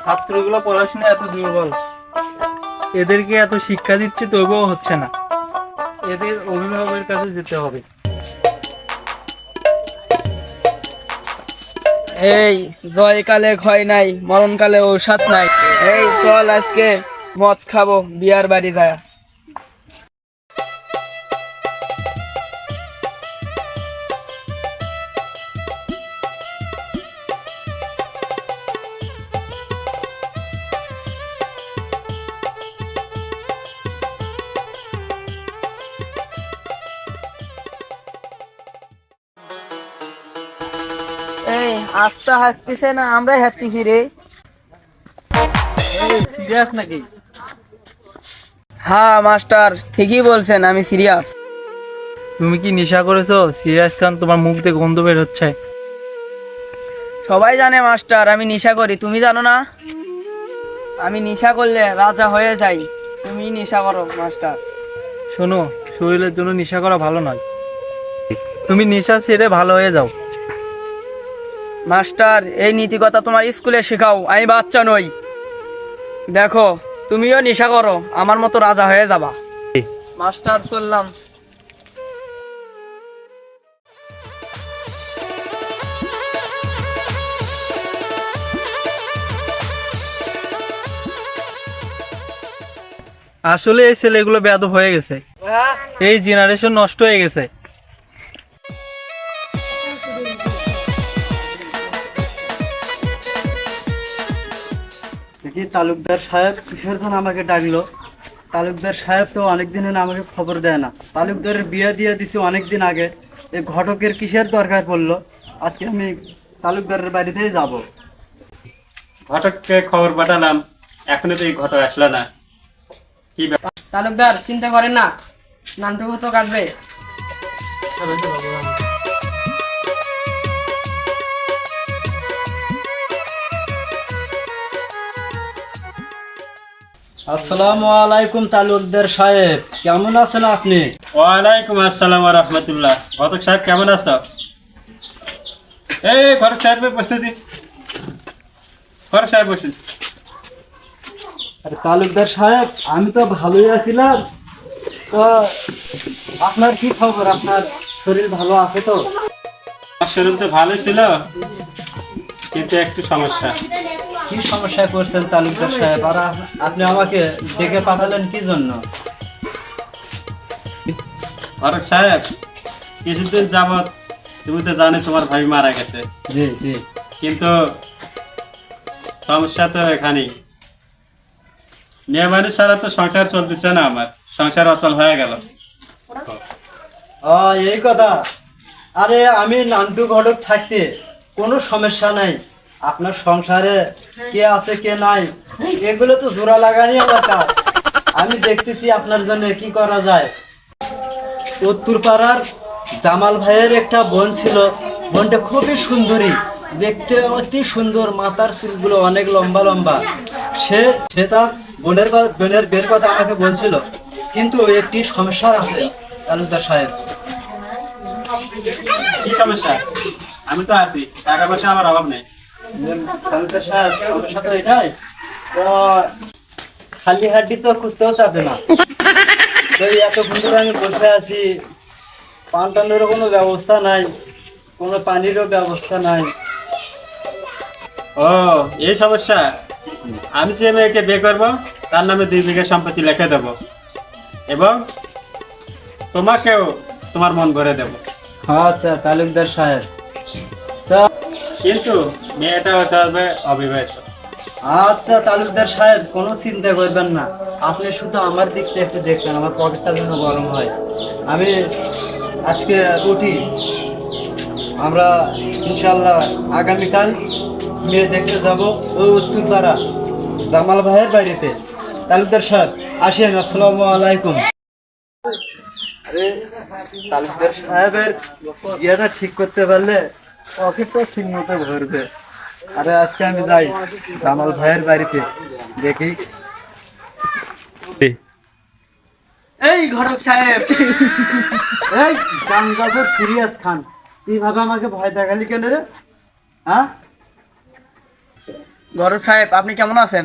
ছাত্রগুলো পড়াশোনা এত দুর্বল, এদেরকে এত শিক্ষা দিচ্ছে তবুও হচ্ছে না। এদের অভিভাবকের কাছে যেতে হবে। এই জয়কালে ক্ষয় নাই, মরণকালে ঔষধ নাই। এই চল আজকে মদ খাবো বিয়ার বাড়ি যায়। এই আস্তা হাঁটতেছে না, আমরাই হাঁটতেছি রে। সিরিয়াস নাকি? হ্যাঁ মাস্টার, ঠিকই বলছেন, আমি সিরিয়াস। তুমি কি নেশা করেছো? সিরিয়াস খান, তোমার মুখ দিয়ে গন্ধ বের হচ্ছে। সবাই জানে মাস্টার আমি নেশা করি, তুমি জানো না? আমি নেশা করলে রাজা হয়ে যাই। তুমি নেশা করো মাস্টার। শোনো, শরীরের জন্য নেশা করা ভালো নয়। তুমি নেশা ছেড়ে ভালো হয়ে যাও। মাস্টার এই নীতি কথা তোমার স্কুলে শেখাও, আমি বাচ্চা নই। দেখো তুমিও নেশা করো, আমার মতো রাজা হয়ে যাবা। মাস্টার চললাম। আসলে এই ছেলেগুলো বেয়াদব হয়ে গেছে, এই জেনারেশন নষ্ট হয়ে গেছে। দেখি তালুকদার সাহেব কিসের জন্য আমাকে ডাকলো। তালুকদার সাহেব তো অনেকদিন হলো আমাকে খবর দেয় না। তালুকদারের বিয়ে দিয়ে দিছি অনেকদিন আগে, এই ঘটকের কিসের দরকার পড়লো। আজকে আমি তালুকদারের বাড়িতেই যাব। ঘটককে খবর পাঠালাম, এখনো তো এই ঘটক আসলো না। কি ব্যাপার? তালুকদার চিন্তা করেন না, নানটু তো কাটবে। আসসালামু আলাইকুম তালুকদার সাহেব, কেমন আছেন আপনি? ওয়ালাইকুম আসসালাম ওয়া রাহমাতুল্লাহ। ঘটক সাহেব কেমন আছো? এই ঘটক সাহেব বসতে দিন। ঘটক সাহেব বসে। আরে তালুকদার সাহেব, আমি তো ভালোই আছিলাম। তো আপনার কি খবর? আপনার শরীর ভালো আছে তো? আমার শরীর তো ভালো ছিল, কিন্তু একটু সমস্যা। কি সমস্যায় পড়ছেন তালুকদার সাহেব? আর আপনি আমাকে ডেকে পাঠালেন কি জন্য? ঘটক সাহেব, কিছুদিন যাবৎ তুমি তো জানো তোমার ভাই মারা গেছে, জি জি। কিন্তু সমস্যা তো এখানেই। মেয়ে মানুষ ছাড়া তো সংসার চলতেছে না, আমার সংসার অচল হয়ে গেল। ও এই কথা। আরে আমি নান্টু ঘটক থাকতে কোনো সমস্যা নাই। আপনার সংসারে কে আছে কে নাই এগুলো তো জোড়া লাগানি আমার কাজ। আমি দেখতেছি আপনার জন্য কি করা যায়। উত্তর পাড়ার জামাল ভাইয়ের একটা বোন ছিল, বোনটা খুবই সুন্দরী, দেখতে অতি সুন্দর, মাথার চুলগুলো অনেক লম্বা লম্বা। সে সে তার বোনের বের কথা আমাকে বলছিল, কিন্তু একটি সমস্যা আছে তালুকদার সাহেব। কি সমস্যা? আমি তো আছি, টাকা পয়সা আমার অভাব নেই। তালুকদার সাহেব, সমস্যা তো এটাই। তো খালি হাড্ডি তো খুঁজতেও চাবে না। তো এতক্ষণ ধরে আমি বসে আছি, পান টানেরও কোনো ব্যবস্থা নাই, কোনো পানিরও ব্যবস্থা নাই। ও এই সমস্যা। আমি যে মেয়েকে বিয়ে করবো তার নামে 2 বিঘা সম্পত্তি লিখে দেবো, এবং তোমাকেও তোমার মন ভরে দেবো। আচ্ছা তালুকদার সাহেব, তা কিন্তু মেয়েটা হতে হবে অবিবাহিত। আচ্ছা তালুকদার সাহেব, কোনো চিন্তা করবেন না। আপনি শুধু আমার দিকটা একটু দেখবেন, আমার পকেটটা যেন গরম হয়। আমি আজকে উঠি, আমরা ইনশাল্লাহ আগামীকাল মেয়ে দেখতে যাব ওই উত্তরপাড়া জামাল ভাইয়ের বাড়িতে। তালুকদার সাহেব আসেন, আসসালামু আলাইকুম। আরে তালুকদার সাহেবের ইয়েটা ঠিক করতে পারলে পকেটটা ঠিক মতো ভরবে। আরে আজকে আমি যাই জামাল ভাইয়ের বাড়িতে, দেখি। এই ঘটক সাহেব, এই গাঙ্গাপুর সিরিয়াস খান, তুই ভাবে আমাকে ভয় দেখালি কেন রে? হ্যাঁ, ঘটক সাহেব আপনি কেমন আছেন?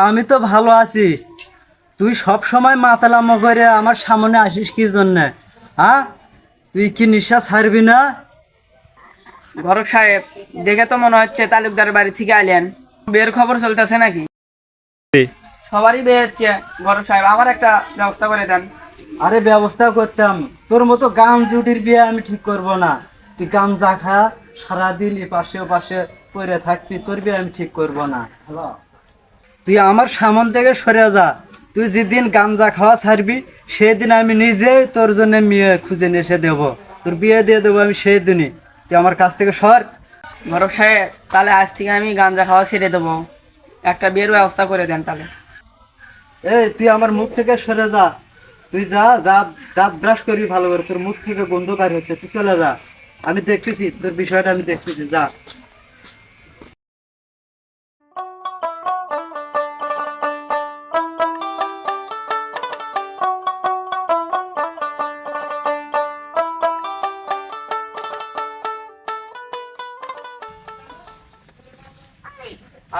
আমি তো ভালো আছি। তুই সব সময় মাতালামো করে আমার সামনে আসিস কি জন্য? হ্যাঁ, তুই কি নিঃশ্বাস ছাড়বি না? ঘটক সাহেব দেখে তো মনে হচ্ছে তালুকদারের বাড়ি থেকে আইলেন। বিয়ের খবর চলতেছে নাকি? সবারই বিয়ে হচ্ছে। ঘটক সাহেব আমার একটা ব্যবস্থা করে দেন। আরে ব্যবস্থা করতাম, তোর মতো গাম জুটির বিয়ে আমি ঠিক করব না। তুই গাম যা খা, সারাদিন এপাশে ওপাশে পড়ে থাকবি, তোর বিয়ে আমি ঠিক করব না। তুই আমার সামন থেকে সরে যা। তুই যেদিন গামজা খাওয়া ছাড়বি সেদিন আমি নিজেই তোর জন্য মেয়ে খুঁজে নিয়ে এসে দেবো, তোর বিয়ে দিয়ে দেবো আমি সেই দিনই। তুই আমার কাছ থেকে সর। ঘটক সাহেব তাহলে আজ থেকে আমি গাঁজা খাওয়া ছেড়ে দেবো, একটা বিয়ের ব্যবস্থা করে দেন তাহলে। তুই আমার মুখ থেকে সরে যা। তুই যা যা, দাঁত ব্রাশ করবি ভালো করে, তোর মুখ থেকে গন্ধ কার হচ্ছে, তুই চলে যা। আমি দেখতেছি তোর বিষয়টা, আমি দেখতেছি, যা।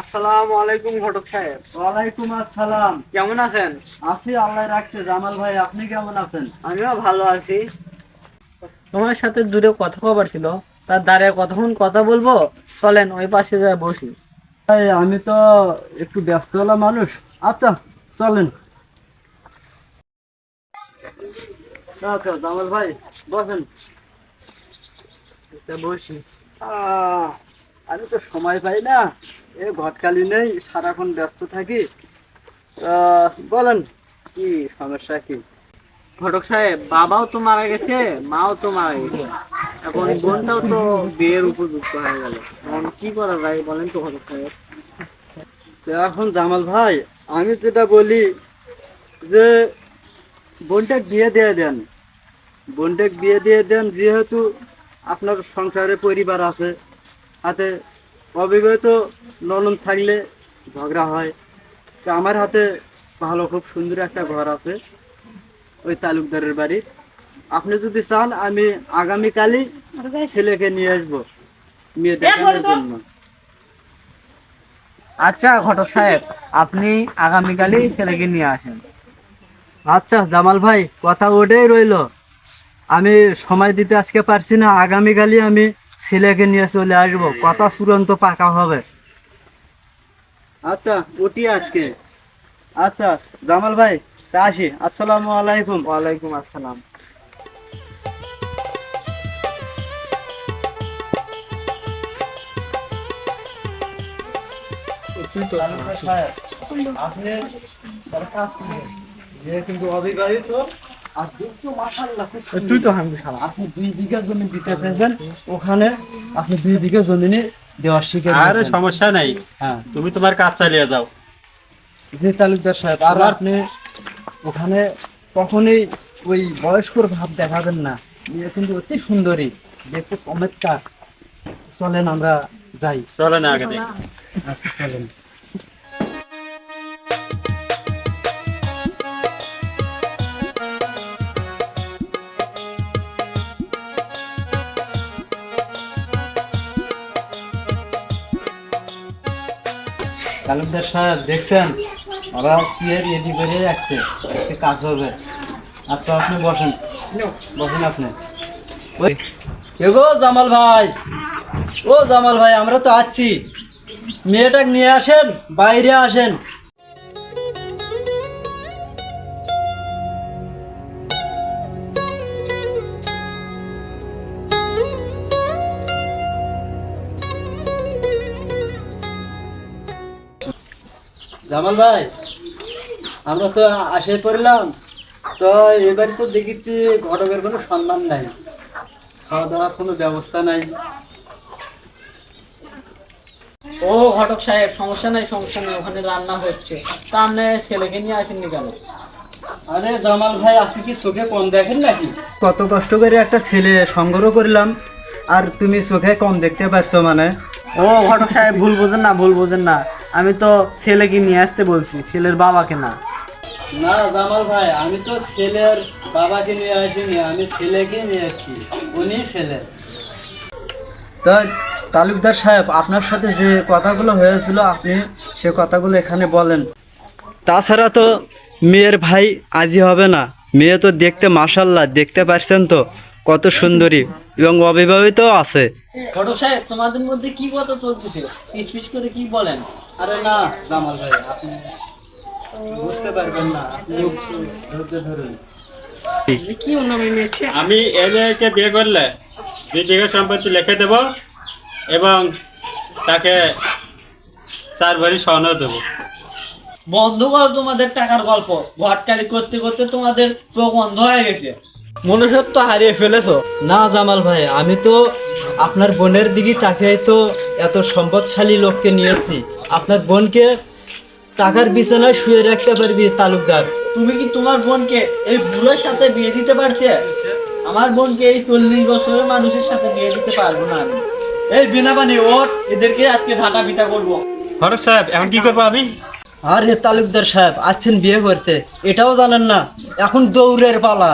আসসালামু আলাইকুম ঘটক সাহেব। ওয়ালাইকুম আসসালাম। কেমন আছেন? আছি, আল্লাহ রাখছে। জামাল ভাই আপনি কেমন আছেন? আমিও ভালো আছি। তোমার সাথে দূরে কথা কবার ছিল, তার দাঁড়িয়ে কতক্ষণ কথা বলবো, চলেন ওই পাশে যায় বসি। আমি তো একটু ব্যস্ত হলাম মানুষ। আচ্ছা চলেন। আচ্ছা জামাল ভাই বসেন। বসি। আমি তো সময় পাই না, ঘটকালি নেই, সারাক্ষণ ব্যস্ত থাকি। বলেন কি সমস্যা কি? ঘটক সাহেব বাবাও তো মারা গেছে, মাও তো মারা গেছে, এখন বোনটাও তো বিয়ের উপযুক্ত হয়ে গেল, এখন কি করা যায় বলেন তো ঘটক সাহেব। তো এখন জামাল ভাই আমি যেটা বলি যে বোনটাকে বিয়ে দিয়ে দেন, বোনটাকে বিয়ে দিয়ে দেন। যেহেতু আপনার সংসারে পরিবার আছে, হাতে অবিবাহিত ননদ থাকলে ঝগড়া হয়। তো আমার হাতে ভালো খুব সুন্দর একটা ঘর আছে ওই তালুকদারের বাড়ি। আপনি যদি চান আমি আগামীকালই ছেলেকে নিয়ে আসবো মেয়ে দেখানোর জন্য। আচ্ছা ঘটক সাহেব আপনি আগামীকালই ছেলেকে নিয়ে আসেন। আচ্ছা জামাল ভাই কথা ওটাই রইলো। আমি সময় দিতে আজকে পারছি না, আগামীকালই আমি ছেলেকে নিয়ে চলে আসবো, কথা চূড়ান্ত পাকা হবে। আচ্ছা ওটি আজকে। আচ্ছা জামাল ভাই তা আসি, আসসালামু আলাইকুম। ওয়ালাইকুম আসসালাম। আপনি কাজ করেন যে কিন্তু অবিবাহিত আর দেখতে মাশাআল্লাহ খুব সুন্দর। তুই তো হামদি খালা। আপনি 2 বিঘা জমি দিতে চাইছেন, ওখানে আপনি 2 বিঘা জমি নিয়ে দেওয়ার শিখে আরে সমস্যা নাই, হ্যাঁ তুমি তোমার কাজ চালিয়ে যাও। যে তালুকদার সাহেব, আর আপনি ওখানে কখনোই ওই বয়স্কর ভাব দেখাবেন না। মেয়ে কিন্তু অতি সুন্দরী, দেখতে চমৎকার। চলেন আমরা যাই। চলে না আগে দেখি। আচ্ছা চলেন। তালুকদার সাহেব দেখছেন ওরা চেয়ার রেডি করে রাখছে, আজকে কাজ হবে। আচ্ছা আপনি বসেন, বসেন আপনি। গো জামাল ভাই, ও জামাল ভাই আমরা তো আছি, মেয়েটাকে নিয়ে আসেন, বাইরে আসেন। জামাল ভাই আমরা তো আসে পড়লাম, তো এবার তো দেখেছি ঘটকের কোনো সম্মান নাই, খাওয়া দাওয়ার কোনো ব্যবস্থা নাই। ও ঘটক সাহেব সমস্যা নাই, ওখানে রান্না হচ্ছে, তা আপনি ছেলেকে নিয়ে আসেননি কেন? আরে জামাল ভাই আপনি কি চোখে কম দেখেন নাকি? কত কষ্ট করে একটা ছেলে সংগ্রহ করলাম আর তুমি চোখে কম দেখতে পারছো মানে? ও ঘটক সাহেব ভুল বোঝেন না, আমি তো ছেলেকে নিয়ে আসতে বলছি, ছেলের বাবাকে না। না জামাল ভাই আমি তো ছেলের বাবাকে নিয়ে আসিনি, আমি ছেলেকে নিয়ে আসছি, উনি ছেলে। তো তালুকদার সাহেব, আপনার সাথে যে কথাগুলো হয়েছিল আপনি সে কথাগুলো এখানে বলেন। তাছাড়া তো মেয়ের ভাই আজই হবে না, মেয়ে তো দেখতে মাশাল্লাহ, দেখতে পারছেন তো কত সুন্দরী এবং অবিবাহিতও আছে। ঘটক সাহেব, তোমাদের মধ্যে কি কথা চলতেছে? পিস পিস করে কি বলেন? আরে না জামাল ভাই, আপনি বুঝতে পারবেন না, আপনি একটু ধৈর্য ধরুন। কি অন্য মেয়ে হচ্ছে? আমি এই মেয়েকে বিয়ে করলে 2 বিঘা সম্পত্তি লিখে দেব এবং তাকে 4 ভরি স্বর্ণ দেবো। বন্ধ করো তোমাদের টাকার গল্প। ঘটকারি করতে করতে তোমাদের চোখ অন্ধ হয়ে গেছে, মনুষ্যত্ব হারিয়ে ফেলেছো। না জামাল ভাই, আমি তো আপনার বোনের দিকে তাকিয়ে তো এত সম্পদশালী লোককে নিয়েছি। আপনার বোনকে টাকার বিছানায় শুয়ে রাখতে পারবি তালুকদার। তুমি কি তোমার বোনকে এই বুড়োর সাথে বিয়ে দিতে পারতে? আমার বোনকে এই 40 বছরের মানুষের সাথে বিয়ে দিতে পারবো না আমি। এই বিনা পানি ওঠ, এদেরকে আজকে ঝাঁটা পিটা করবো। ঘটক সাহেব, এখন কি করবো আমি? আরে তালুকদার সাহেব, আছেন বিয়ে করতে, এটাও জানেন না? এখন দৌড়ের পালা।